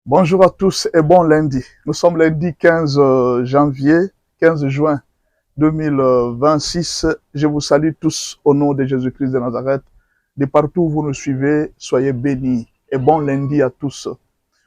Bonjour à tous et bon lundi. Nous sommes lundi 15 janvier, 15 juin 2026. Je vous salue tous au nom de Jésus-Christ de Nazareth. De partout où vous nous suivez, soyez bénis et bon lundi à tous.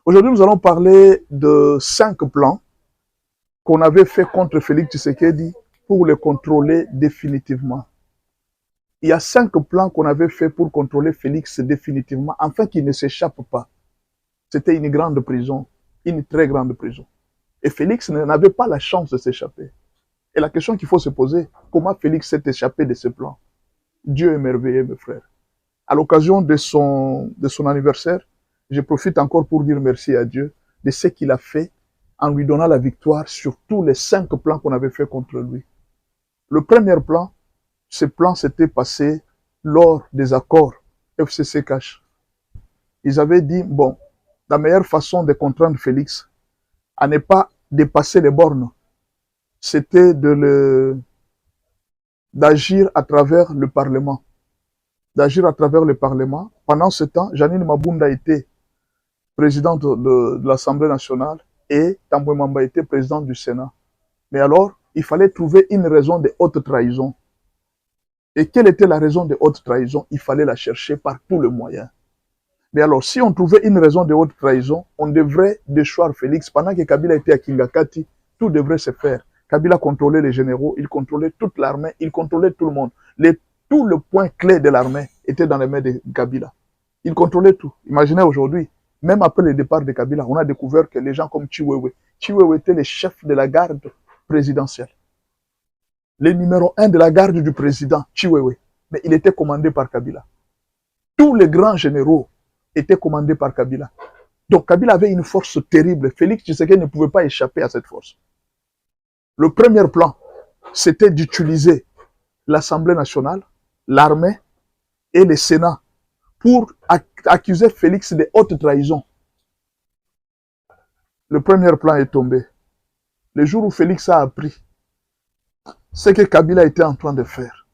Aujourd'hui, nous allons parler de 5 plans qu'on avait fait contre Félix Tshisekedi pour le contrôler définitivement. Il y a 5 plans qu'on avait fait pour contrôler Félix définitivement, afin qu'il ne s'échappe pas. C'était une grande prison, une très grande prison. Et Félix n'avait pas la chance de s'échapper. Et la question qu'il faut se poser, comment Félix s'est échappé de ce plan? Dieu est merveilleux, mes frères. À l'occasion de son anniversaire, je profite encore pour dire merci à Dieu de ce qu'il a fait en lui donnant la victoire sur tous les 5 plans qu'on avait fait contre lui. Le premier plan, ce plan s'était passé lors des accords FCC-Cash. Ils avaient dit, bon, la meilleure façon de contraindre Félix à ne pas dépasser les bornes, c'était d'agir à travers le Parlement. D'agir à travers le Parlement. Pendant ce temps, Janine Mabunda était présidente de l'Assemblée nationale et Tambwe Mamba était président du Sénat. Mais alors, il fallait trouver une raison de haute trahison. Et quelle était la raison de haute trahison? Il fallait la chercher par tous les moyens. Mais alors, si on trouvait une raison de haute trahison, on devrait déchoir Félix. Pendant que Kabila était à Kingakati, tout devrait se faire. Kabila contrôlait les généraux, il contrôlait toute l'armée, il contrôlait tout le monde. Tout le point clé de l'armée était dans les mains de Kabila. Il contrôlait tout. Imaginez aujourd'hui, même après le départ de Kabila, on a découvert que les gens comme Chiwewe était le chef de la garde présidentielle. Le numéro 1 de la garde du président, Chiwewe. Mais il était commandé par Kabila. Tous les grands généraux était commandé par Kabila. Donc Kabila avait une force terrible. Félix Tshisekedi ne pouvait pas échapper à cette force. Le premier plan, c'était d'utiliser l'Assemblée nationale, l'armée et le Sénat pour accuser Félix de haute trahison. Le premier plan est tombé. Le jour où Félix a appris ce que Kabila était en train de faire,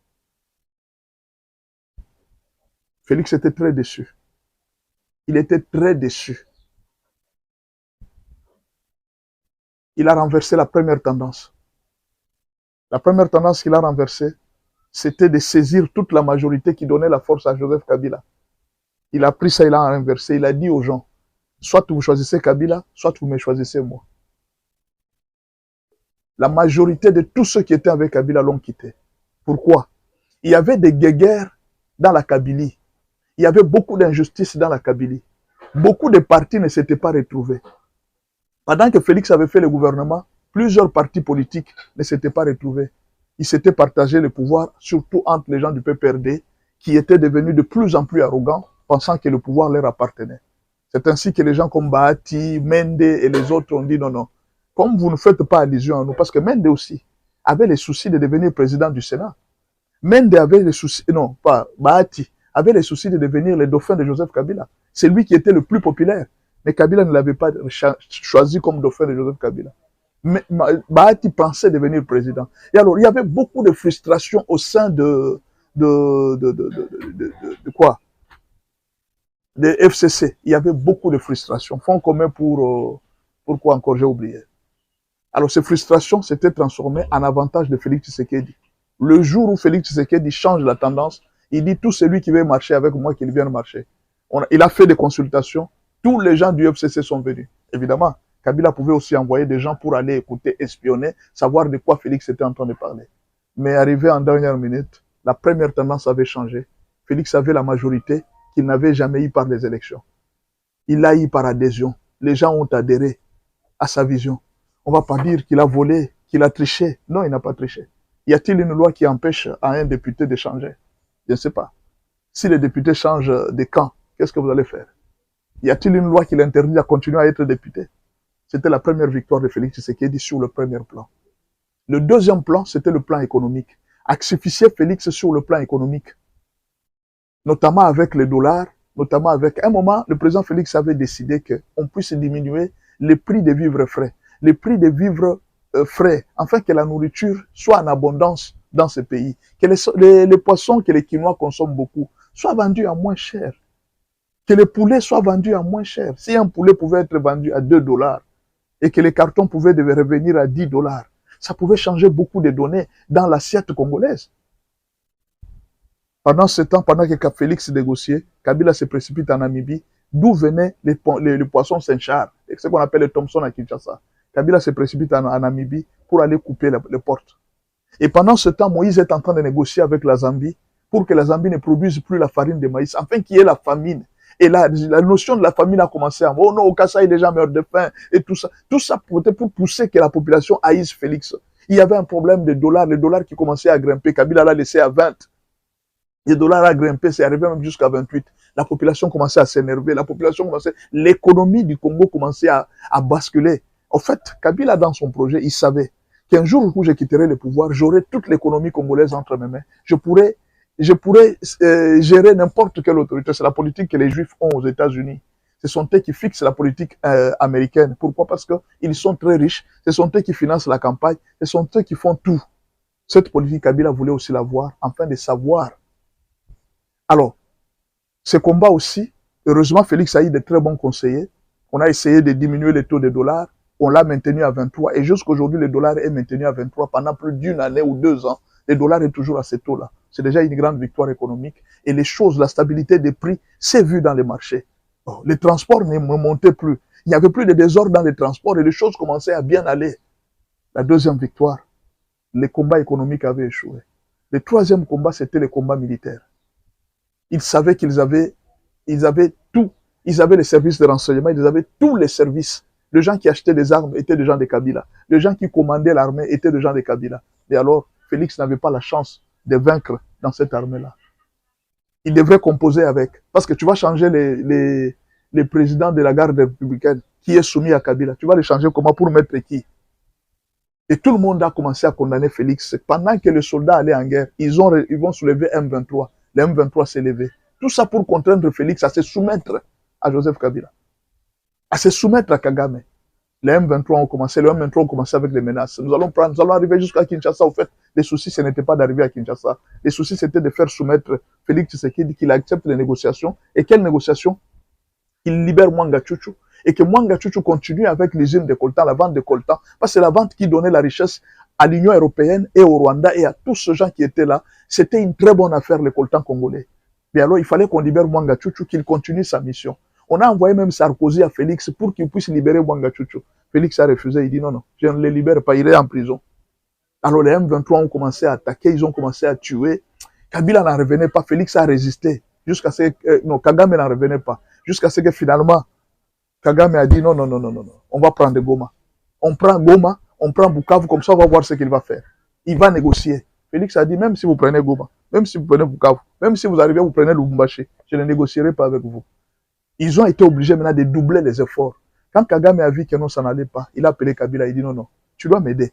Félix était très déçu. Il était très déçu. Il a renversé la première tendance. La première tendance qu'il a renversée, c'était de saisir toute la majorité qui donnait la force à Joseph Kabila. Il a pris ça, il a renversé, il a dit aux gens, soit vous choisissez Kabila, soit vous me choisissez moi. La majorité de tous ceux qui étaient avec Kabila l'ont quitté. Pourquoi? Il y avait des guéguerres dans la Kabylie. Il y avait beaucoup d'injustices dans la Kabylie. Beaucoup de partis ne s'étaient pas retrouvés. Pendant que Félix avait fait le gouvernement, plusieurs partis politiques ne s'étaient pas retrouvés. Ils s'étaient partagés le pouvoir, surtout entre les gens du PPRD, qui étaient devenus de plus en plus arrogants, pensant que le pouvoir leur appartenait. C'est ainsi que les gens comme Bahati, Mende et les autres ont dit non, non. Comme vous ne faites pas allusion à nous, parce que Mende aussi avait les soucis de devenir président du Sénat. Mende avait les soucis, non, pas Bahati, avait les soucis de devenir le dauphin de Joseph Kabila. C'est lui qui était le plus populaire. Mais Kabila ne l'avait pas choisi comme dauphin de Joseph Kabila. Mais Bahati pensait devenir président. Et alors, il y avait beaucoup de frustration au sein de quoi? De FCC. Il y avait beaucoup de frustration. Fonds commun pourquoi encore, j'ai oublié. Alors, ces frustrations s'étaient transformées en avantage de Félix Tshisekedi. Le jour où Félix Tshisekedi change la tendance, il dit tout celui qui veut marcher avec moi, qu'il vienne marcher. Il a fait des consultations. Tous les gens du FCC sont venus. Évidemment, Kabila pouvait aussi envoyer des gens pour aller écouter, espionner, savoir de quoi Félix était en train de parler. Mais arrivé en dernière minute, la première tendance avait changé. Félix avait la majorité qu'il n'avait jamais eu par les élections. Il l'a eu par adhésion. Les gens ont adhéré à sa vision. On ne va pas dire qu'il a volé, qu'il a triché. Non, il n'a pas triché. Y a-t-il une loi qui empêche à un député de changer? Je ne sais pas. Si les députés changent de camp, qu'est-ce que vous allez faire? Y a-t-il une loi qui l'interdit à continuer à être député? C'était la première victoire de Félix Tshisekedi sur le premier plan. Le deuxième plan, c'était le plan économique. Axifier Félix sur le plan économique, notamment avec les dollars, notamment avec... À un moment, le président Félix avait décidé qu'on puisse diminuer les prix des vivres frais, les prix des vivres frais, afin que la nourriture soit en abondance dans ce pays, que les poissons que les Quinois consomment beaucoup soient vendus à moins cher, Que les poulets soient vendus à moins cher. Si un poulet pouvait être vendu à 2 $, et que les cartons pouvaient revenir à 10 $, ça pouvait changer beaucoup de données dans l'assiette congolaise. Pendant ce temps, pendant que Félix négociait, Kabila se précipite en Namibie, d'où venaient les poissons Saint-Charles, ce qu'on appelle les Thomson à Kinshasa. Kabila se précipite en Namibie pour aller couper les portes. Et pendant ce temps, Moïse est en train de négocier avec la Zambie pour que la Zambie ne produise plus la farine de maïs, afin qu'il y ait la famine. Et la notion de la famine a commencé à... Oh non, au Kassai, les gens meurent de faim, et tout ça. Tout ça pour pousser que la population haïsse Félix. Il y avait un problème de dollars, les dollars qui commençaient à grimper. Kabila l'a laissé à 20. Les dollars a grimpé, c'est arrivé même jusqu'à 28. La population commençait à s'énerver, l'économie du Congo commençait à basculer. En fait, Kabila, dans son projet, il savait qu'un jour où je quitterai le pouvoir, j'aurai toute l'économie congolaise entre mes mains. Je pourrais gérer n'importe quelle autorité. C'est la politique que les Juifs ont aux États-Unis. Ce sont eux qui fixent la politique américaine. Pourquoi? Parce qu'ils sont très riches. Ce sont eux qui financent la campagne. Ce sont eux qui font tout. Cette politique, Kabila voulait aussi l'avoir, afin de savoir. Alors, ce combat aussi, heureusement, Félix a eu de très bons conseillers. On a essayé de diminuer les taux de dollars. On l'a maintenu à 23. Et jusqu'aujourd'hui, le dollar est maintenu à 23 pendant plus d'une année ou 2 ans. Le dollar est toujours à ce taux-là. C'est déjà une grande victoire économique. Et les choses, la stabilité des prix, s'est vue dans les marchés. Oh, les transports ne montaient plus. Il n'y avait plus de désordre dans les transports et les choses commençaient à bien aller. La deuxième victoire, les combats économiques avaient échoué. Le troisième combat, c'était le combat militaire. Ils savaient qu'ils avaient tout. Ils avaient les services de renseignement, ils avaient tous les services. Les gens qui achetaient des armes étaient des gens de Kabila. Les gens qui commandaient l'armée étaient des gens de Kabila. Et alors, Félix n'avait pas la chance de vaincre dans cette armée-là. Il devrait composer avec. Parce que tu vas changer les présidents de la garde républicaine qui est soumis à Kabila. Tu vas les changer comment pour mettre qui? Et tout le monde a commencé à condamner Félix. Pendant que les soldats allaient en guerre, ils vont soulever M23. Le M23 s'est levé. Tout ça pour contraindre Félix à se soumettre à Joseph Kabila. À se soumettre à Kagame. Les M23 ont commencé. Le M23 ont commencé avec les menaces. Nous allons arriver jusqu'à Kinshasa. Au fait, les soucis, ce n'était pas d'arriver à Kinshasa. Les soucis, c'était de faire soumettre Félix Tshisekedi, qu'il accepte les négociations. Et quelles négociations? Qu'il libère Mwanga Tchouchou. Et que Mwanga Tchouchou continue avec l'usine de coltan, la vente de coltan. Parce que c'est la vente qui donnait la richesse à l'Union européenne et au Rwanda et à tous ces gens qui étaient là. C'était une très bonne affaire, le coltan congolais. Mais alors, il fallait qu'on libère Mwanga Tchouchou, qu'il continue sa mission. On a envoyé même Sarkozy à Félix pour qu'il puisse libérer Mwanga Tchouchou. Félix a refusé, il dit non, je ne les libère pas, il est en prison. Alors les M23 ont commencé à attaquer, ils ont commencé à tuer. Kabila n'en revenait pas, Félix a résisté. Jusqu'à ce que, non, Kagame n'en revenait pas. Jusqu'à ce que finalement, Kagame a dit non, on va prendre Goma. On prend Goma, on prend Bukavu, comme ça on va voir ce qu'il va faire. Il va négocier. Félix a dit, même si vous prenez Goma, même si vous prenez Bukavu, même si vous arrivez, vous prenez Lubumbashi, je ne négocierai pas avec vous. Ils ont été obligés maintenant de doubler les efforts. Quand Kagame a vu que non, ça n'allait pas, il a appelé Kabila, il dit non, tu dois m'aider.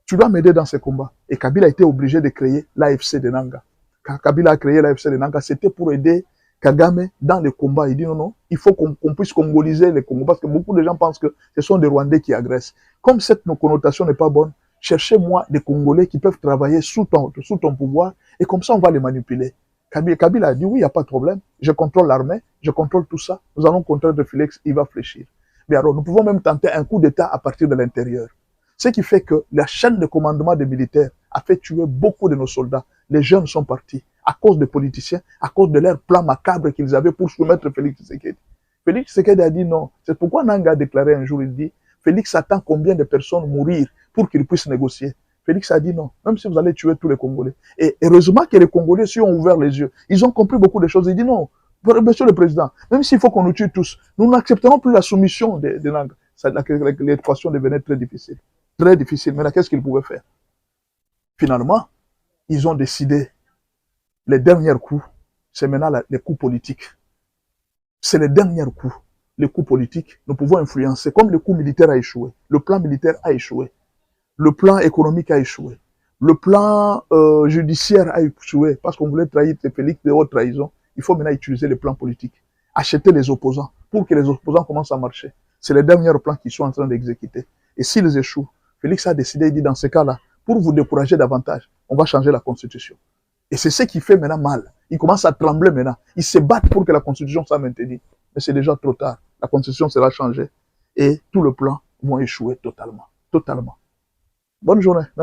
Tu dois m'aider dans ces combats. Et Kabila a été obligé de créer l'AFC de Nanga. Quand Kabila a créé l'AFC de Nanga, c'était pour aider Kagame dans les combats. Il dit non, il faut qu'on puisse congoliser les Congos, parce que beaucoup de gens pensent que ce sont des Rwandais qui agressent. Comme cette connotation n'est pas bonne, cherchez-moi des Congolais qui peuvent travailler sous ton pouvoir, et comme ça on va les manipuler. Kabila a dit oui, il n'y a pas de problème, je contrôle l'armée, je contrôle tout ça, nous allons contraindre Félix, il va fléchir. Mais alors nous pouvons même tenter un coup d'État à partir de l'intérieur. Ce qui fait que la chaîne de commandement des militaires a fait tuer beaucoup de nos soldats. Les jeunes sont partis à cause des politiciens, à cause de leur plan macabre qu'ils avaient pour soumettre Félix Tshisekedi. Félix Tshisekedi a dit non. C'est pourquoi Nanga a déclaré un jour, il dit, Félix attend combien de personnes mourir pour qu'il puisse négocier. Félix a dit non, même si vous allez tuer tous les Congolais. Et heureusement que les Congolais ont ouvert les yeux. Ils ont compris beaucoup de choses. Ils disent non, monsieur le président, même s'il faut qu'on nous tue tous, nous n'accepterons plus la soumission de Nanga. L'équation devenait très difficile. Très difficile. Mais là, qu'est-ce qu'ils pouvaient faire? Finalement, ils ont décidé, les derniers coups, c'est maintenant les coups politiques. C'est les derniers coups. Les coups politiques, nous pouvons influencer. Comme le coup militaire a échoué, le plan militaire a échoué. Le plan économique a échoué. Le plan judiciaire a échoué parce qu'on voulait trahir Félix de haute trahison. Il faut maintenant utiliser les plans politiques. Acheter les opposants pour que les opposants commencent à marcher. C'est les derniers plans qu'ils sont en train d'exécuter. Et s'ils échouent, Félix a décidé, il dit dans ce cas-là, pour vous décourager davantage, on va changer la constitution. Et c'est ce qui fait maintenant mal. Ils commencent à trembler maintenant. Ils se battent pour que la Constitution soit maintenue. Mais c'est déjà trop tard. La Constitution sera changée. Et tout le plan vont échouer totalement. Totalement. Bonne journée. Merci.